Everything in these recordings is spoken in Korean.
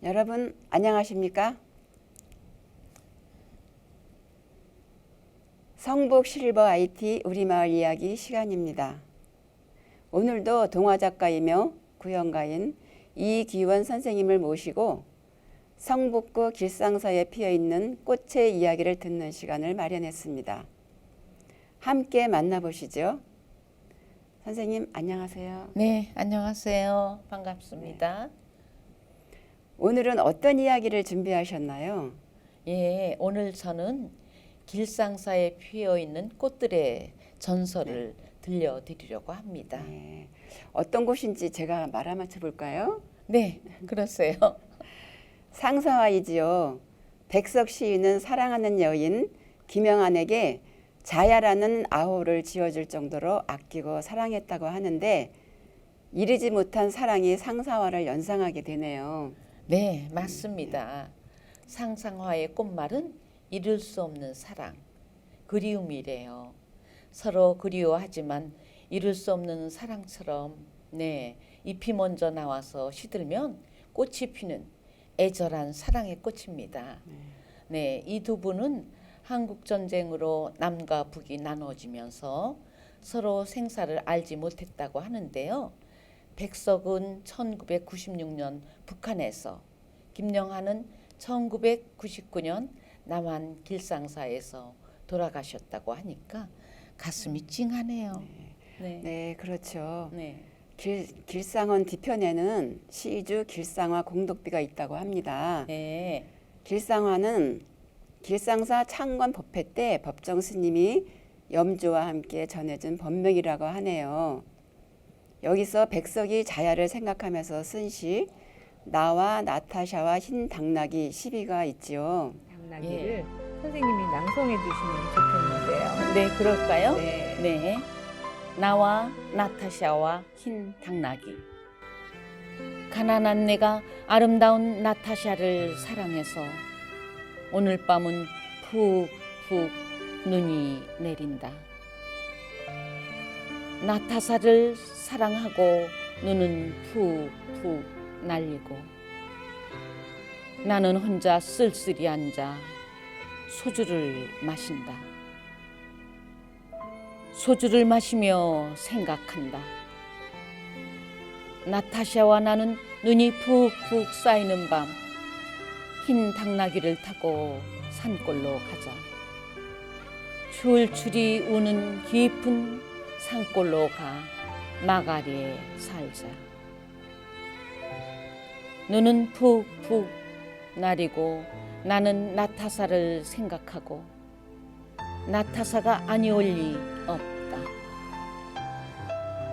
여러분 안녕하십니까? 성북 실버 IT 우리마을 이야기 시간입니다. 오늘도 동화작가이며 구연가인 이기원 선생님을 모시고 성북구 길상서에 피어있는 꽃의 이야기를 듣는 시간을 마련했습니다. 함께 만나보시죠. 선생님 안녕하세요. 네, 안녕하세요. 반갑습니다. 오늘은 어떤 이야기를 준비하셨나요? 예, 오늘 저는 길상사에 피어 있는 꽃들의 전설을 들려드리려고 합니다. 네. 어떤 곳인지 제가 말아맞혀 볼까요? 네, 그러세요. 상사화이지요. 백석 시인은 사랑하는 여인 김영안에게 자야라는 아호를 지어줄 정도로 아끼고 사랑했다고 하는데 이르지 못한 사랑이 상사화를 연상하게 되네요. 네, 맞습니다. 상상화의 꽃말은 이룰 수 없는 사랑, 그리움이래요. 서로 그리워하지만 이룰 수 없는 사랑처럼 잎이 먼저 나와서 시들면 꽃이 피는 애절한 사랑의 꽃입니다. 이 두 분은 한국 전쟁으로 남과 북이 나눠지면서 서로 생사를 알지 못했다고 하는데요. 백석은 1996년 북한에서, 김영하는 1999년 남한 길상사에서 돌아가셨다고 하니까 가슴이 찡하네요. 네, 그렇죠. 네. 길상원 뒤편에는 시주 길상화 공덕비가 있다고 합니다. 네. 길상화는 길상사 창건 법회 때 법정 스님이 염조와 함께 전해준 법명이라고 하네요. 여기서 백석이 자야를 생각하면서 쓴 시 나와 나타샤와 흰 당나귀 시비가 있지요. 당나귀를 선생님이 낭송해 주시면 좋겠는데요. 네, 그럴까요? 네. 네. 나와 나타샤와 흰 당나귀. 가난한 내가 아름다운 나타샤를 사랑해서 오늘 밤은 푹푹 눈이 내린다. 나타샤를 사랑하고 눈은 푹푹 날리고 나는 혼자 쓸쓸히 앉아 소주를 마신다. 소주를 마시며 생각한다. 나타샤와 나는 눈이 푹푹 쌓이는 밤 흰 당나귀를 타고 산골로 가자. 출출이 우는 깊은 산골로 가 마가리에 살자. 눈은 푹푹 나리고 나는 나타사를 생각하고 나타사가 아니올 리 없다.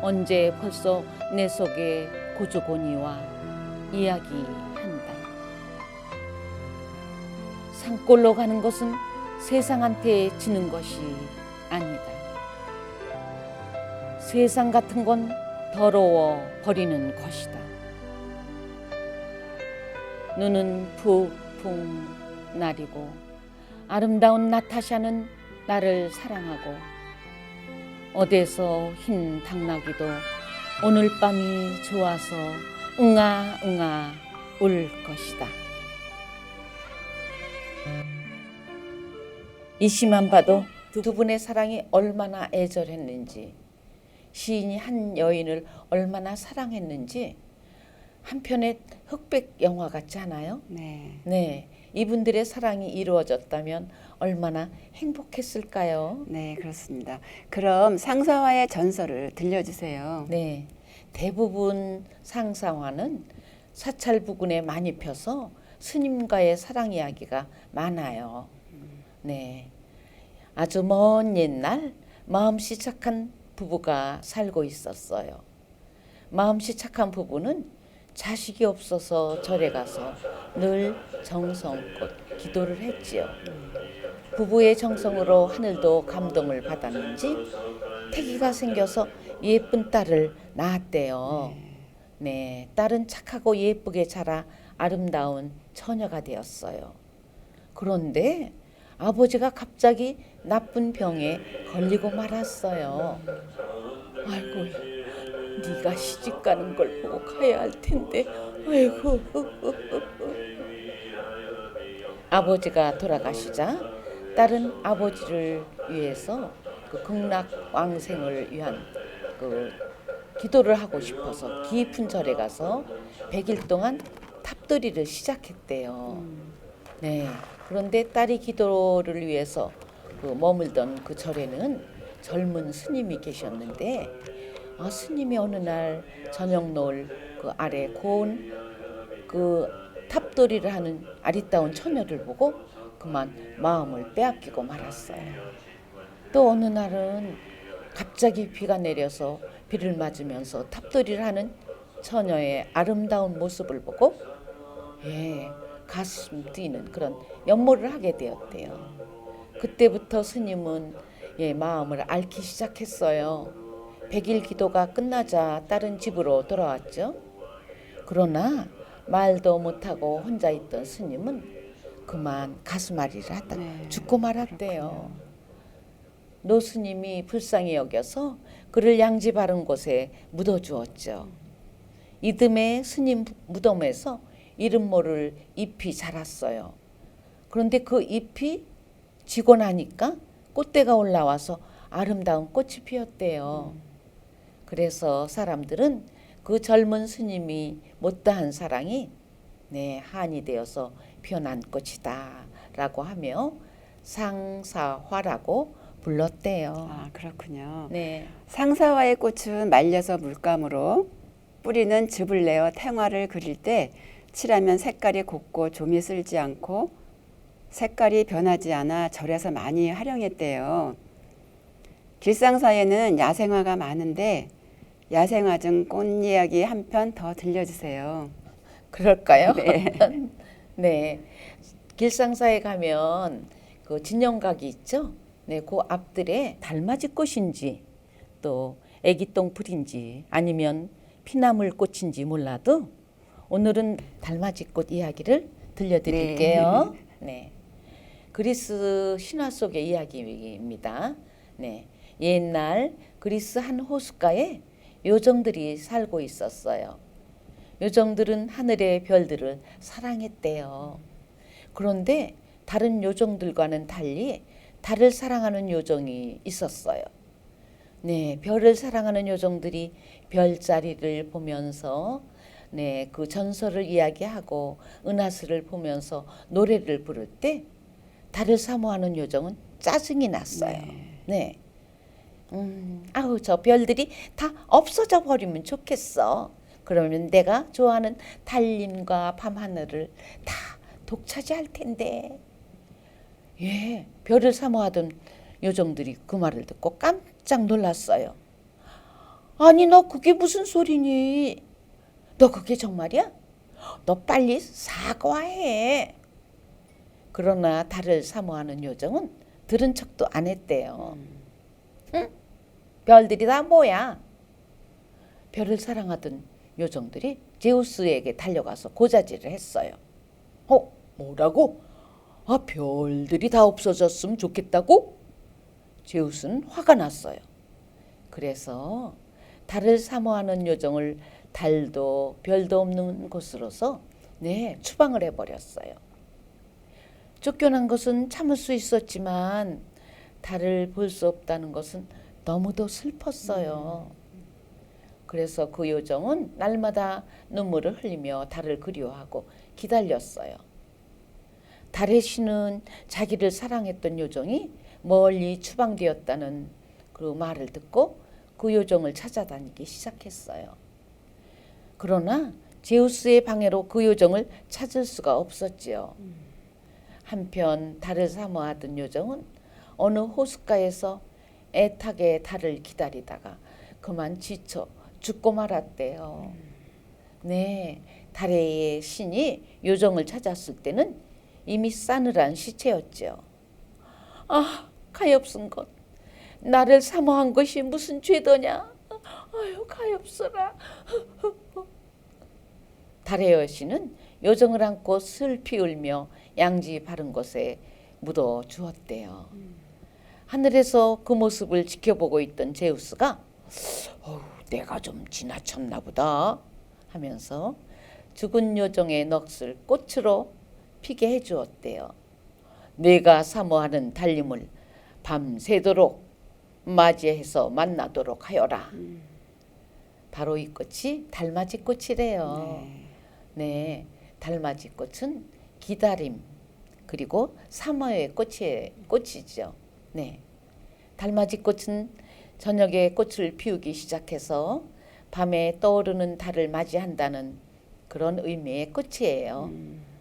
언제 벌써 내 속에 고조고니와 이야기한다. 산골로 가는 것은 세상한테 지는 것이 아니다. 세상 같은 건 더러워 버리는 것이다. 눈은 푹푹 나리고 아름다운 나타샤는 나를 사랑하고 어디서 흰 당나귀도 오늘 밤이 좋아서 응아 응아 울 것이다. 이 시만 봐도 두 분의 사랑이 얼마나 애절했는지, 시인이 한 여인을 얼마나 사랑했는지 한 편의 흑백 영화 같지 않아요? 네. 네, 이분들의 사랑이 이루어졌다면 얼마나 행복했을까요? 네, 그렇습니다. 그럼 상사화의 전설을 들려주세요. 네, 대부분 상상화는 사찰 부근에 많이 펴서 스님과의 사랑 이야기가 많아요. 네, 아주 먼 옛날 마음씨 착한 부부가 살고 있었어요. 마음씨 착한 부부는 자식이 없어서 절에 가서 늘 정성껏 기도를 했지요. 부부의 정성으로 하늘도 감동을 받았는지 태기가 생겨서 예쁜 딸을 낳았대요. 네, 딸은 착하고 예쁘게 자라 아름다운 처녀가 되었어요. 그런데 아버지가 갑자기 나쁜 병에 걸리고 말았어요. 아이고, 네가 시집 가는 걸 보고 가야 할 텐데 아이고. 아버지가 돌아가시자 딸은 아버지를 위해서 그 극락왕생을 위한 그 기도를 하고 싶어서 깊은 절에 가서 100일 동안 탑돌이를 시작했대요. 네. 그런데 딸이 기도를 위해서 그 머물던 그 절에는 젊은 스님이 계셨는데 스님이 어느 날 저녁 노을 그 아래 고운 그 탑돌이를 하는 아리따운 처녀를 보고 그만 마음을 빼앗기고 말았어요. 또 어느 날은 갑자기 비가 내려서 비를 맞으면서 탑돌이를 하는 처녀의 아름다운 모습을 보고 가슴 뛰는 그런 연모를 하게 되었대요. 그때부터 스님은 마음을 앓기 시작했어요. 100일 기도가 끝나자 딸은 집으로 돌아왔죠. 그러나 말도 못하고 혼자 있던 스님은 그만 가슴앓이를 하다 죽고 말았대요. 노 스님이 불쌍히 여겨서 그를 양지 바른 곳에 묻어주었죠. 이듬해 스님 무덤에서 이름 모를 잎이 자랐어요. 그런데 그 잎이 지고 나니까 꽃대가 올라와서 아름다운 꽃이 피었대요. 그래서 사람들은 그 젊은 스님이 못다한 사랑이 한이 되어서 피어난 꽃이다 라고 하며 상사화라고 불렀대요. 아, 그렇군요. 네. 상사화의 꽃은 말려서 물감으로, 뿌리는 즙을 내어 탱화를 그릴 때 칠하면 색깔이 곱고 좀이 쓸지 않고 색깔이 변하지 않아 절에서 많이 활용했대요. 길상사에는 야생화가 많은데 야생화 중 꽃 이야기 한 편 더 들려주세요. 그럴까요? 네. 네. 길상사에 가면 그 진영각이 있죠. 네, 그 앞들에 달맞이 꽃인지 또 애기똥 풀인지 아니면 피나물 꽃인지 몰라도 오늘은 달맞이 꽃 이야기를 들려드릴게요. 네. 그리스 신화 속의 이야기입니다. 네. 옛날 그리스 한 호숫가에 요정들이 살고 있었어요. 요정들은 하늘의 별들을 사랑했대요. 그런데 다른 요정들과는 달리 달을 사랑하는 요정이 있었어요. 네, 별을 사랑하는 요정들이 별자리를 보면서 그 전설을 이야기하고 은하수를 보면서 노래를 부를 때 달을 사모하는 요정은 짜증이 났어요. 네. 아우 저 별들이 다 없어져 버리면 좋겠어. 그러면 내가 좋아하는 달님과 밤하늘을 다 독차지할 텐데. 별을 사모하던 요정들이 그 말을 듣고 깜짝 놀랐어요. 아니 너 그게 무슨 소리니? 너 그게 정말이야? 너 빨리 사과해. 그러나 달을 사모하는 요정은 들은 척도 안 했대요. 응? 별들이 다 뭐야? 별을 사랑하던 요정들이 제우스에게 달려가서 고자질을 했어요. 뭐라고? 별들이 다 없어졌으면 좋겠다고? 제우스는 화가 났어요. 그래서 달을 사모하는 요정을 달도 별도 없는 곳으로서 추방을 해버렸어요. 쫓겨난 것은 참을 수 있었지만 달을 볼 수 없다는 것은 너무도 슬펐어요. 그래서 그 요정은 날마다 눈물을 흘리며 달을 그리워하고 기다렸어요. 달의 신은 자기를 사랑했던 요정이 멀리 추방되었다는 그 말을 듣고 그 요정을 찾아다니기 시작했어요. 그러나 제우스의 방해로 그 요정을 찾을 수가 없었지요. 한편 달을 사모하던 요정은 어느 호숫가에서 애타게 달을 기다리다가 그만 지쳐 죽고 말았대요. 네, 달의 신이 요정을 찾았을 때는 이미 싸늘한 시체였죠. 가엾은 것. 나를 사모한 것이 무슨 죄더냐. 아유 가엾어라. 달의 여신은 요정을 안고 슬피 울며 양지 바른 곳에 묻어 주었대요. 하늘에서 그 모습을 지켜보고 있던 제우스가 내가 좀 지나쳤나 보다 하면서 죽은 요정의 넋을 꽃으로 피게 해주었대요. 내가 사모하는 달님을 밤새도록 맞이해서 만나도록 하여라. 바로 이 꽃이 달맞이 꽃이래요. 네, 달맞이 꽃은 기다림 그리고 사모의 꽃이죠. 네, 달맞이 꽃은 저녁에 꽃을 피우기 시작해서 밤에 떠오르는 달을 맞이한다는 그런 의미의 꽃이에요.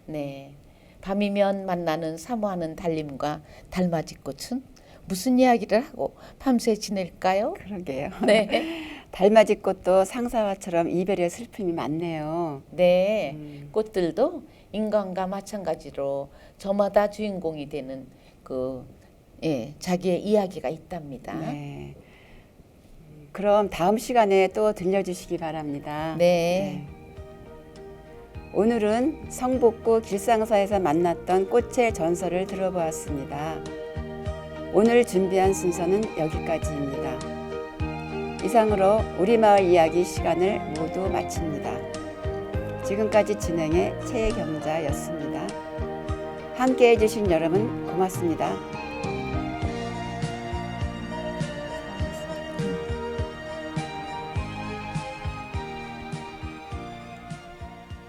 네, 밤이면 만나는 사모하는 달님과 달맞이 꽃은 무슨 이야기를 하고 밤새 지낼까요? 그러게요. 네, 달맞이 꽃도 상사화처럼 이별의 슬픔이 많네요. 네, 꽃들도 인간과 마찬가지로 저마다 주인공이 되는 자기의 이야기가 있답니다. 네. 그럼 다음 시간에 또 들려주시기 바랍니다. 네. 오늘은 성북구 길상사에서 만났던 꽃의 전설을 들어보았습니다. 오늘 준비한 순서는 여기까지입니다. 이상으로 우리마을 이야기 시간을 모두 마칩니다. 지금까지 진행의 최경자였습니다. 함께해 주신 여러분 고맙습니다.